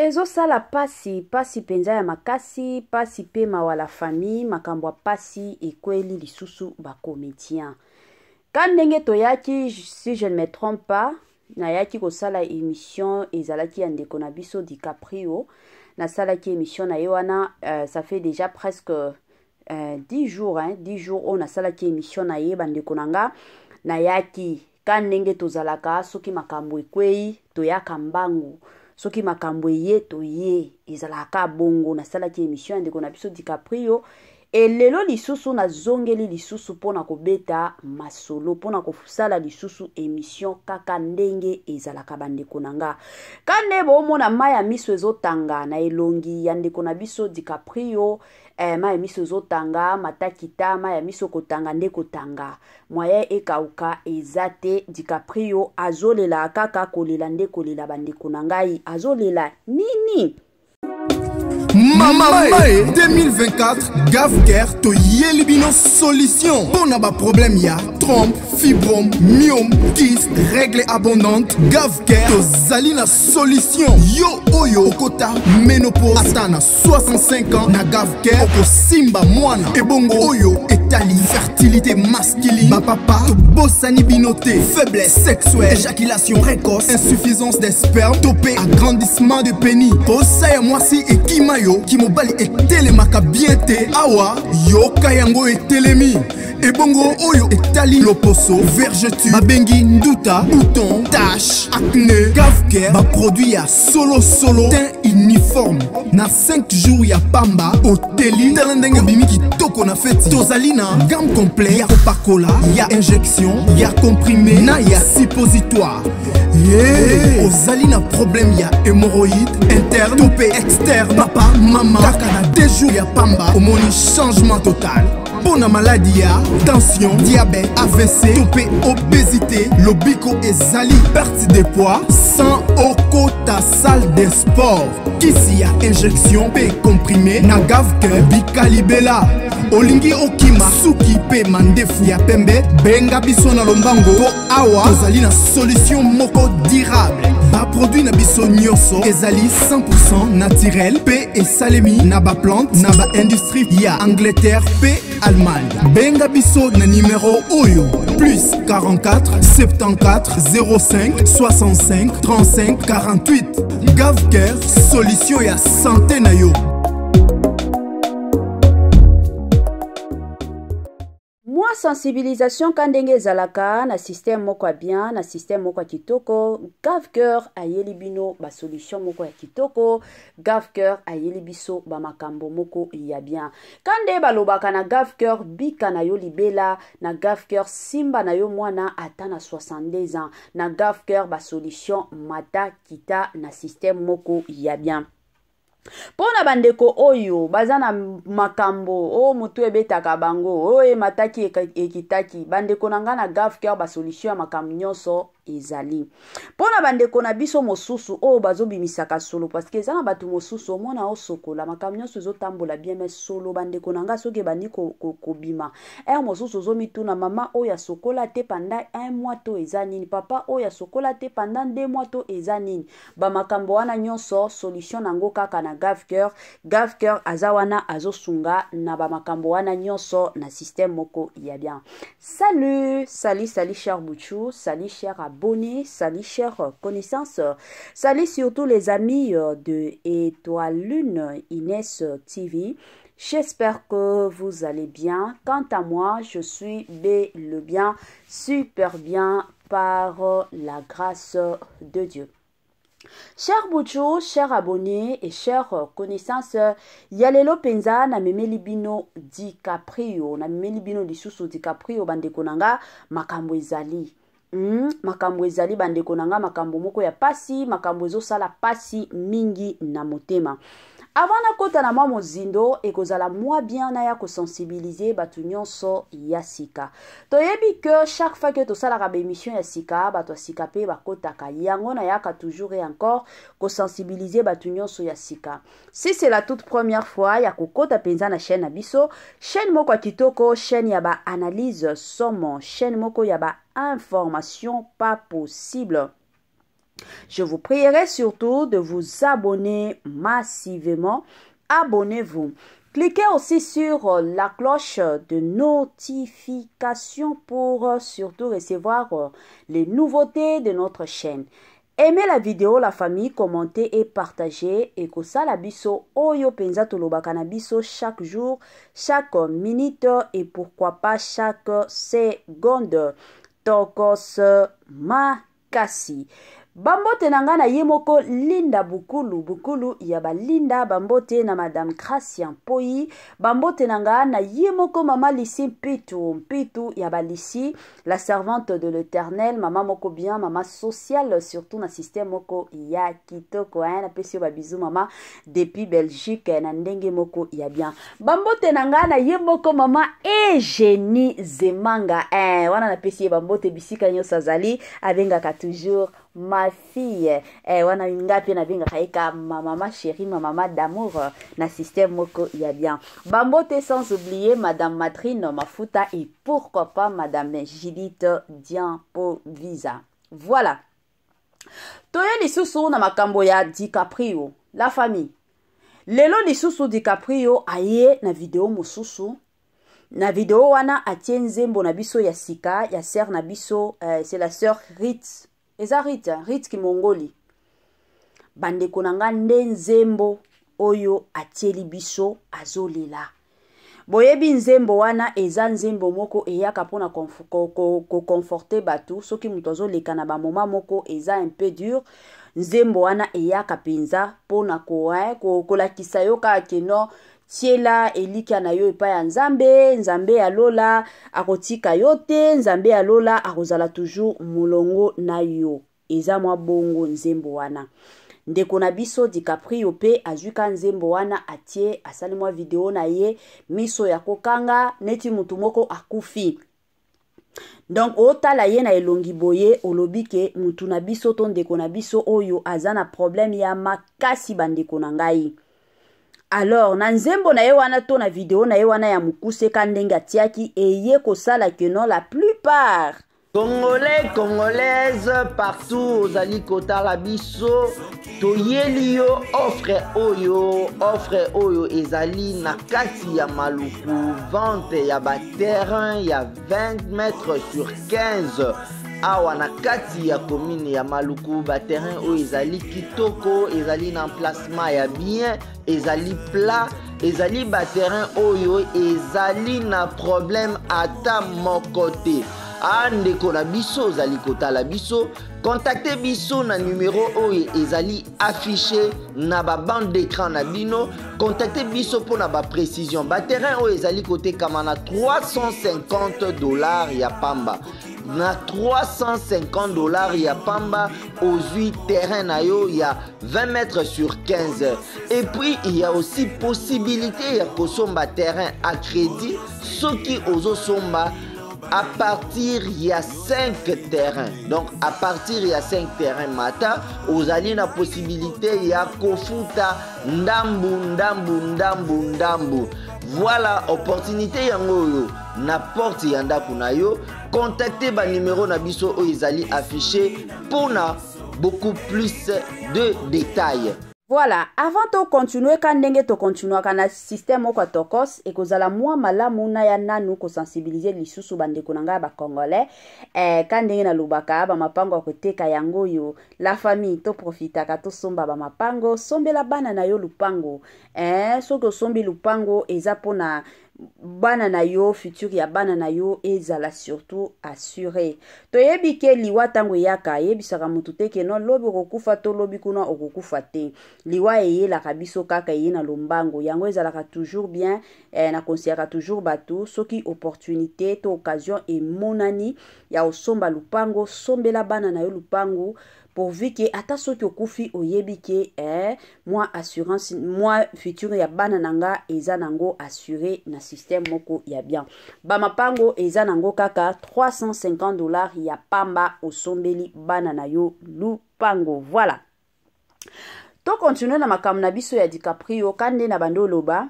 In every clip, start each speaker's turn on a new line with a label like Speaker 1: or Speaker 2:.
Speaker 1: Ezo sala pasi penza ya makasi, pasi pe mawala famille, makambwa pasi ekweli lisusu ba comédien. Quand ndenge toyaki, si je ne me trompe pas, na yaki ko sala émission ezalaki andeko na biso DiCaprio, na sala ki émission na yewana, ça fait déjà presque 10 jours, 10 jours on a sala ki émission na ye bandeko nanga, na yaki quand ndenge tozalaka soki makambo ekwei toyaka mbangu. Soki makambo ye to ye ezalaka bongo na sala ki émission ndeko na biso DiCaprio et lelo lisusu na zongeli lisusu pona kobeta masolo pona kosala lisusu émission kaka ndenge ezalaka bandeko nanga kande bomona maya miso ezotanga na elongi ya ndeko na biso DiCaprio maya miso ezotanga matakita maya miso kotanga nde kotanga moye ekauka ezate DiCaprio azolela kaka kolela nde kolela bandeko nangai azolela nini.
Speaker 2: Mama 2024 Gavker to yelibino solution. Pour n'aba problème ya trompe, fibrome, myome, kyste, règle abondante. Gavker to zalina solution. Yo oyo okota ménopause atana 65 ans na Gavker oko simba mwana. Ebongo oyo etali fertilité masculine. Ba papa to bossani binoté, faiblesse sexuelle, éjaculation précoce, insuffisance des spermes, topé agrandissement de pénis. Posa ya mwasi et kimayo Kimobali etelemaka bien te awa yoka yango etelemi ebongo oyo etali loposo vergeture babengi nduta bouton tache acné Gavker ba produit ya solo teint uniforme na 5 jours ya pamba oteli talendenge bimi kitoko na feti tozali na gamme complet ya kopakola ya injection ya comprimé na ya suppositoire ozali na problème ya hémorroïde interne topé externe papa mama kaka na 2 jours ya pamba omoni changement total. Pour la maladie ya tension, diabète, AVC, topé, obésité, lobiko et zali, perte de poids, sans okota salle de sport. Kisi ya injection pe comprimé, na Gavker bikalibela. Olingi okima suki pe mandefu ya pembe, benga biso na lombango, po awa, tozali na solution moko durable. Ba produit na biso nyonso, ezali 100% naturel, pe et salemi, na ba plante, na ba industrie ya Angleterre, pe Allemagne. Benga biso na numéro oyo plus 44 74 05 65 35 48. Gavker solution ya santé na yo.
Speaker 1: Moi sensibilisation kandenge zalaka na système moko bien na système moko kitoko Gavker ayeli bino ba solution moko ya kitoko Gavker ayeli biso ba makambo moko ya bien kande balobaka na Gavker bika na yo libela na Gavker simba na yo mwana ata na 62 ans na Gavker ba solution mata kita na système moko ya bien. Pona bandeko oyo bazana makambo o mutu ebetaka bango o mataki ekitaki bandeko nanga na Gavker ba solution ya makambo nyonso ezali. Pona bandeko na biso mosusu o bazobimisaka solo parce que ezana batu mosusu mona o sokola makambo nyonso ezotambola bien mais solo bandeko nanga soki bandi kobima mosusu ozomituna mama o ya sokola te pendant 1 mois to ezanini papa o ya sokola te pendant 2 mois to ezanini ba makambo wana nyonso solution nango kaka na Gavker azawana azosunga na ba makambo wana nyonso na système moko ya bien. Salut cher Bouchou, salut cher abonnés, salut chers connaissances, salut surtout les amis de Étoile Lune Inès TV. J'espère que vous allez bien. Quant à moi, je suis le bien, super bien par la grâce de Dieu. Chers Bouchou, chers abonnés et chers connaissances, yalelo penza na memeli bino DiCaprio, na memeli bino lisusu DiCaprio bandeko nanga makambo ezali. Makambo ezali bandeko nanga makambo moko ya pasi, makambo ezosala pasi mingi na motema. Avant na kota na mwa mozindo ekozala mwa bien na ya ko sensibiliser batu nyonso ya sika. Toyebi que chaque fois que to sala ka émission ya sika batu sika pe bakotaka yango na yaka toujours et encore ko sensibiliser batu nyonso ya sika. Si c'est la toute première fois ya kokota penza na chaîne abiso, chaîne moko kitoko, chaîne ya ba analyse somo, chaîne moko ya ba information pas possible. Je vous prierai surtout de vous abonner massivement. Abonnez-vous. Cliquez aussi sur la cloche de notification pour surtout recevoir les nouveautés de notre chaîne. Aimez la vidéo, la famille, commentez et partagez. Et que ça la biso oyo penza tolobaka na biso chaque jour, chaque minute et pourquoi pas chaque seconde. Tokos makasi. Bambote nanga na yemoko Linda Bukulu yaba Linda bambote na Madame Gracia Poi bambote nanga na yemoko Mama Lissi Mpitu yaba Lissi la servante de l'Éternel, Mama moko bien, Mama sociale surtout na système moko ya kitoko na pesio ba bisou Mama depuis Belgique na ndenge moko ya bien. Bambote nanga na yemoko Mama Eugénie Zemanga wana na pesio bambote bisika nyosa zali avengaka toujours ma fille wana ngapi na binga kaika mama chérie mama d'amour na système moko ya bien. Bambote sans oublier Madame Matrine Mafuta et pourquoi pas Madame Judith Diampovisa. Voilà. Toye lisusu na makambo ya DiCaprio la famille. Lelo lisusu DiCaprio aye na video mosusu. Na video wana atie nzembo na biso ya sika ya sœur na biso c'est la sœur Rit. Eza Rit Kimongoli. Bandeko nanga nde nzembo oyo atieli biso azolela. Boyebi nzembo wana eza nzembo moko eyaka pona conforter batu soki mutu azoleka na ba moma moko eza un peu dur. Nzembo wana eyaka penza pona kolakisa yo kaka keno tiela elika na yo epa ya nzambe ya lola akotika yo te, nzambe ya lola akozala toujours mulongo na yo. Eza mwa bongo nzembo wana. Ndeko na biso DiCaprio pe azuka nzembo wana atie asali mwa video na ye miso ya kokanga neti mutu moko akufi. Donc otala ye na elongi boye olobike mutu na biso to ndeko na biso oyo azana problème ya makasi bandeko na ngai. Alors, na nzembo na ye wana to na video na ye wana ya mukuse kandenge atiaki eye kosala que non la plupart
Speaker 3: Congolais, Congolaises, partout aux alikota biso, toyeli yo offre oyo ezali na kati ya maluku, vente ya ba terrain ya 20 mètres sur 15. Awa na kati ya commune ya maluku ba terrain oyo ezali kitoko, ezali na emplacement ya bien, ezali plat, ezali ba terrain oyo ezali na problème ata mokote. Andeko na biso zali kotala biso, contactez biso na numéro oyo ezali affiché na ba bande d'écran na bino, contactez biso pour na ba précision. Ba terrain oyo ezali kote kama na $350 ya pamba. Na $350 ya pamba aux 8 terrains na yo ya 20 mètres sur 15. Et puis il y a aussi possibilité ya kosomba terrain à crédit, soki ozo somba à partir il y a 5 terrains. Donc à partir il y a 5 terrains mata, vous avez la possibilité il y a kofuta ndambu. Voilà opportunité yango na porte yanda kunayo. Contactez ba numéro na biso o izali affiché pour na beaucoup plus de détails.
Speaker 1: Voilà, avant de continuer, quand tu continues à système au tokos et que la moi malamu na ya nanu ko sensibiliser les sous bande konanga ba congolais quand na lubaka ba mapango koteka yango yo la famille to profita ka to somba ba mapango sombe la bana na yo lupango soko sombi lupango eza pona bana na yo futur ya bana na yo ezala surtout assuré. Toyebi ke liwa tango yaka yebisaka mutu te ke no lobi kokufa to lobi kuna okokufa te. Liwa eye la kabiso kaka eye na lombango yango ezalaka toujours bien na konsiaka toujours batu soki opportunité to occasion e monani ya osomba lupango sombela bana na yo lupango pourvu que ata soki okufi oyebi ke moi assurance moi futur ya bana nanga eza nango assuré na système moko ya bien. Ba mapango eza nango kaka $350 ya pamba osombeli bana na yo lupango. Voilà. To continue na makambo na biso ya DiCaprio kande na bando loba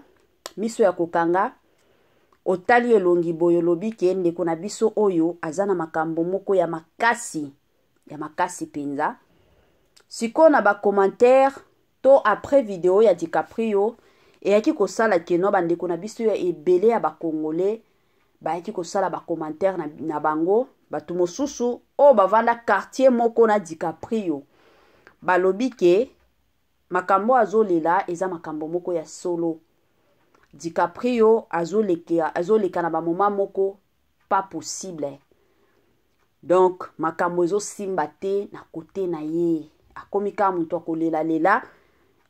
Speaker 1: miso ya kokanga otali elongi boyo lobi ke ndeko na biso oyo azana makambo moko ya makasi penza siko na ba commentaire to après vidéo ya DiCaprio eyaki kosala keno bandeko na biso ya ebele ya ba congolais bayaki kosala ba commentaire na bango batu mosusu o bavanda quartier moko na DiCaprio balobi ke makambo azolela eza makambo moko ya solo. DiCaprio azoleka na ba moment moko pas possible. Donc makambo ezo simba te na kote na ye. Akomi ka mutu akolela lela.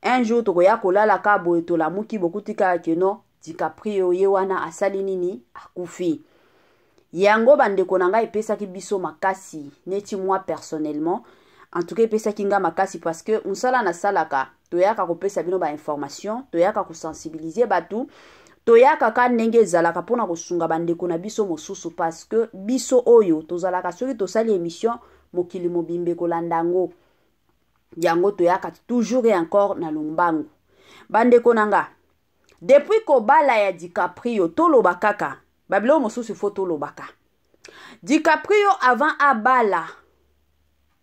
Speaker 1: Un jour tokoya kolala ka boye to la muki bokutika keno DiCaprio ye wana asali nini akufi. Yango bandeko na ngai epesaki biso makasi neti moi personnellement. En tout cas epesaki nga makasi parce que unsala na salaka toyaka kopesa bino ba information, toyaka ko sensibiliser batu, toyaka ka ndenge ezalaka pona kosunga bandeko na biso mosusu parce que biso oyo tozalaka soki tosali émission mokili mobimbe kolandango. Yango toyaka toujours et encore na lumbangu. Bandeko nanga depuis ko bala ya DiCaprio toloba kaka babilo mosusu fo tolobaka. DiCaprio avant abala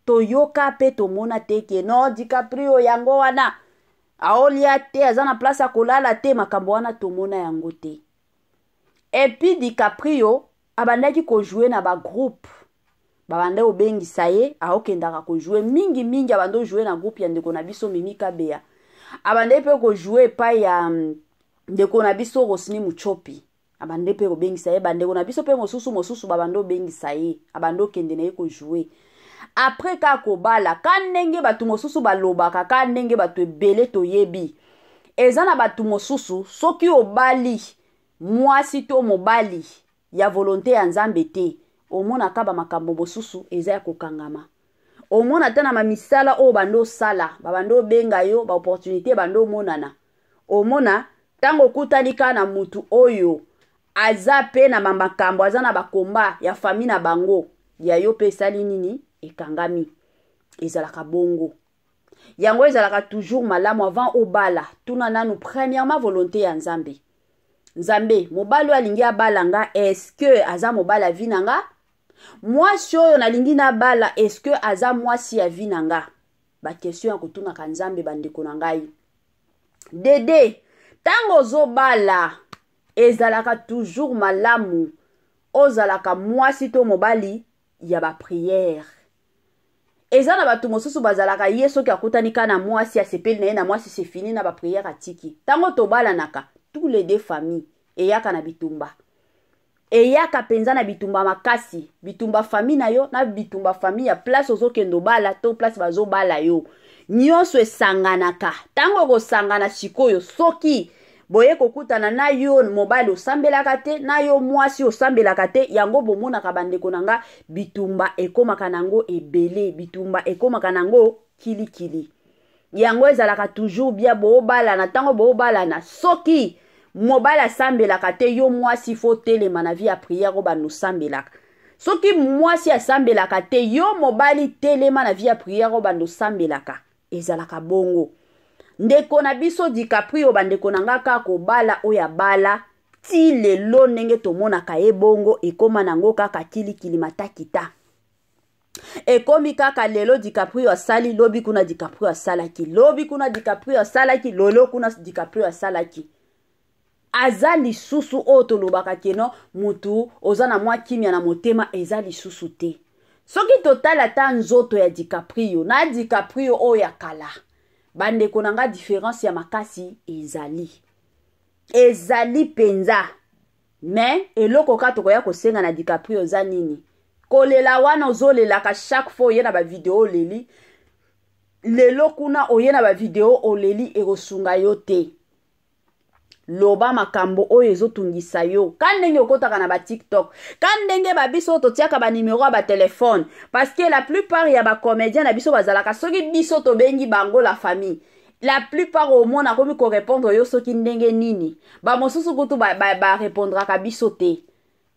Speaker 1: toyoka pe tomona teke no DiCaprio yango wana aolia te azana place akolala te makambo wana tomona yango te. Et puis DiCaprio abandaki ko jouer na ba groupe babande obengisa ye aokendaka ko jouer mingi abando jouer na groupe ya ndeko na biso Mimi Kabea. Abande pe ko jouer pa ya ndeko na biso Rosni Muchopi. Abande pe obengisa ye bandeko na biso pe mosusu babando obengisa ye abando kende na ye ko jouer. Après kako bala kanenge batu mosusu balobaka kanenge batu ebele toyebi ezana batu mosusu soki obali mwasi to mobali ya volonté ya Nzambe te omona kaba makambo mosusu eza ya kokangama omona tana mamisala o bando sala babando benga yo ba opportunité bando monana omona tango kutanika na mutu oyo aza pe na makambo azana bakomba ya famille na bango ya yo pe sali nini ekangami ezalaka bongo yango ezalaka toujours malamu avant obala tuna nanu premièrement volonté ya Nzambe mobali alingi abalanga est-ce que aza mobala vinanga mwasi oyo nalingi na bala est-ce que aza mwasi ya vinanga ba question ya kotuna ka Nzambe bandeko na ngai dede tango zo bala ezalaka toujours malamu ozalaka mwasi to mobali ya ba prière. Ezana batu mosusu bazalaka yeso ki akutanika na mwasi asepeli na ye na mwasi c'est fini na ba prière atiki. Tango tobala naka tous les deux familles eyaka na bitumba. Eyaka penza na bitumba makasi, bitumba famille na yo na bitumba famille ya place ozokendo bala to place bazo bala yo. Nyonso esanganaka. Tango ko sangana sikoyo soki boye kokutana na yo mobile osambelaka te na yo mwasi osambelaka te yango bomona ka bandeko nanga bitumba ekomaka nango ebele bitumba ekomaka nango kilikili yango ezalaka toujours bien boobala na tango boobala na soki mobile asambelaka te yo mwasi fo telema na vie ya prière ko bano sambelaka soki mwasi asambelaka te yo mobile telema na vie ya prière ko bano sambelaka ezalaka bongo. Ndeko na biso DiCaprio bandeko nanga kako bala oya bala ti lelo nenge tomona ka ebongo ekoma nango kaka kilikili matakita. Ekomi kaka lelo DiCaprio asali lobi kuna DiCaprio asalaki lobi kuna DiCaprio asalaki lolo kuna DiCaprio asalaki. Aza lisusu o tolobaka keno mutu ozana mwa kimia na motema eza lisusu te. Soki total ata nzoto ya DiCaprio na DiCaprio oya kala. Bandeko nanga différence ya makasi ezali penza mais eloko ka tokoya kosenga na DiCaprio za nini kolela wana ozolela ka chaque fois yena ba vidéo leli lelo kuna oyena ba vidéo oleli erosunga yo te loba makambo oyo ezotungisa yo kandenge okotaka na ba TikTok kandenge ba biso totiaka ba numéro ba téléphone parce que la plupart ya ba comédien na biso bazalaka soki biso to bengi bango la famille la plupart au monde akomi ko répondre yo soki ndenge nini ba mosusu kutu ba répondra ka biso te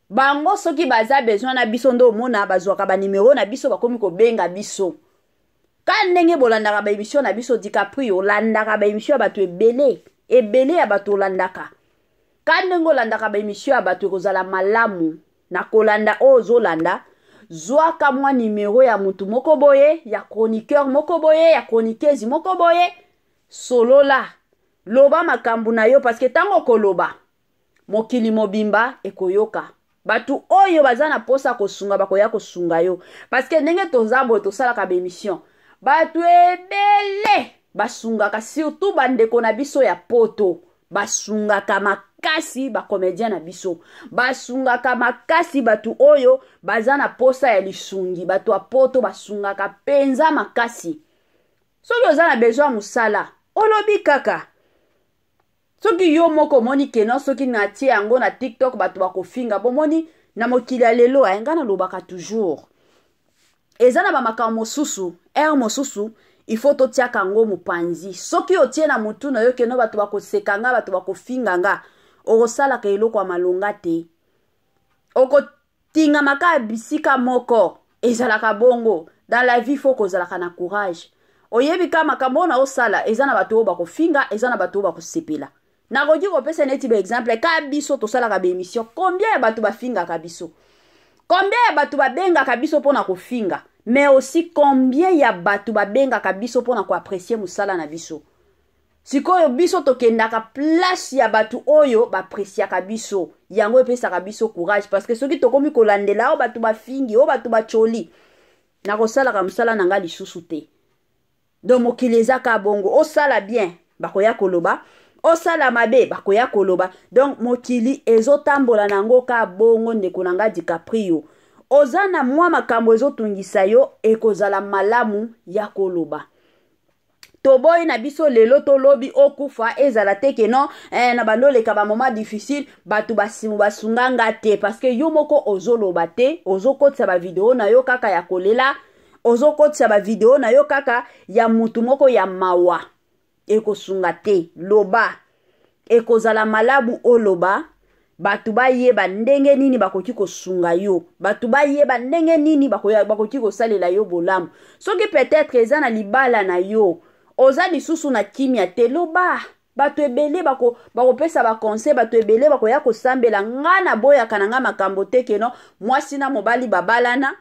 Speaker 1: bango soki baza besoin na biso ndo mona bazwaka ba numéro na biso bakomi ko benga biso kandenge bolandaka ba émission na biso DiCaprio landaka ba émission ba to ebele ya bato landaka kandengo landaka ba émission ya bato kozala malamu na kolanda ozolanda zwaka mwa numéro ya mutu moko boye, ya chroniqueur moko boye, ya chroniqueuse moko boye, solola loba makambu na yo parce que tango koloba mokili mobimba ekoyoka. Batu oyo bazana posa kosunga bakoya kosunga yo parce que ndenge tozabo tosala ka bémission. Batu ebele basungaka surtout bandeko na biso ya poto. Basungaka makasi ba comédien na biso. Basungaka makasi batu oyo bazana posa ya lisungi. Batu a poto basungaka penza makasi. Soki ozana besoin musala, olobi kaka. Soki yo moko moni keno soki na tie yango na TikTok batu bakofinga bomoni na mokili ya lelo nga na lobaka toujours. Ezana ba makambo mosusu, mosusu il faut to tia kango mupanzi. Soki otie na mutu na yo keno batu bakosekanga batu bakofinga nga, okosala ka eloko ya malonga te. Oko tinga maka bisika moko ezalaka bongo. Dans la vie faut kozalaka na courage. Oyebi ka makambo na osala ezana batu o bakofinga, ezana batu o bakosepela. Na koki kopesa neti ba exemple ka biso tosala ka bémission. Combien ya batu bafinga ka biso? Combien ya batu babenga ka biso pona kofinga? Mais aussi combien ya batu babenga ka biso pona ko apprécier musala na biso? Sikoyo biso tokendaka place ya batu oyo ba apprécier ka biso. Yango epesa ka biso courage parce que soki tokomi kolandela o batu bafingi o batu bacholi. Na kosala ka musala nanga lisusu te. Donc mokileza ka bongo osala bien bakoya koloba. Osala mabe bakoya koloba. Donc mokili ezotambola nango ka bongo ndeko nanga DiCaprio. Ozana mwa makambo ezotungisa yo ekozala malamu ya koloba. Toboy na biso lelo tolobi okufa ezala teke non na bandole ka ba moment difficile batu basimu basunganga te parce que yo moko ozoloba te ozokotsa ba video na yo kaka ya kolela ozokotsa ba video na yo kaka ya mutu moko ya mawa ekosunga te loba ekozala malamu oloba batu bayeba ndenge nini bakoki kosunga yo batu bayeba ndenge nini bakoki kosalela yo bolamu soki peut-être eza na libala na yo oza lisusu na kimia te loba batu ebele bakopesa ba conseil batu ebele bakoya kosambela ngana boya kananga makambo te keno mwasi na mobali babalana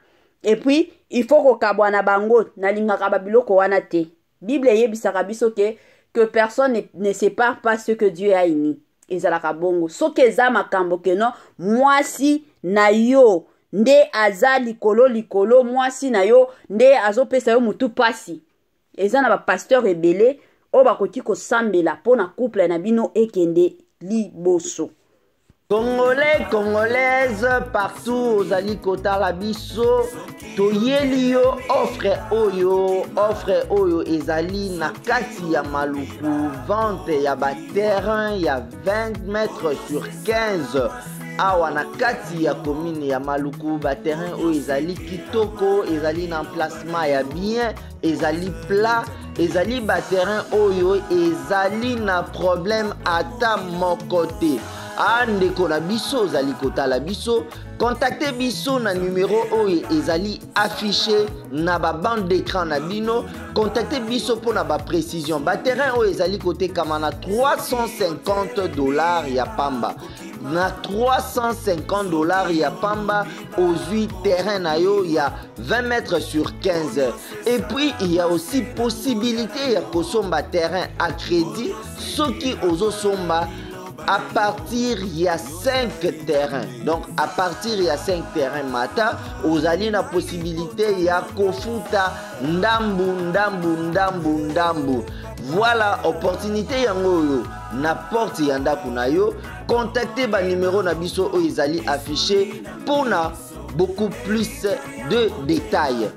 Speaker 1: et puis il faut kokabwana bango na lingaka babiloko wana te. Bible yebisaka biso que personne ne sépare pas ce que Dieu a uni. Ezalaka bongo. Soki eza makambo keno mwasi na yo nde aza likolo mwasi na yo nde azopesa yo mutu pasi. Eza na ba pasteur ebele o bakoki kosambela pona couple na bino ekende liboso.
Speaker 3: Congolais, Congolaises, partout aux alikota la biso, toyeli yo offre oyo ezali na kati ya maluku, vente ya ba terrain ya 20 mètres sur 15. Awa na kati ya commune ya maluku ba terrain oyo ezali kitoko, ezali na emplacement ya bien, ezali plat, ezali ba terrain oyo ezali na problème ata moko te. Andeko na biso zali kotala biso, contactez biso na numéro oyo ezali affiché na ba bande d'écran na bino, contactez biso pour na ba précision. Ba terrain oyo ezali kote kama na $350 ya pamba. Na $350 ya pamba aux 8 terrains na yo ya 20 mètres sur 15. Et puis il y a aussi possibilité ya kosomba terrain à crédit soki ozo somba à partir il y a 5 terrains. Donc à partir il y a 5 terrains mata ozali na possibilité ya kofuta ndambu. Voilà opportunité yango na porte yanda kuna yo. Contactez ba numéro na biso o ezali affiché pour na beaucoup plus de détails.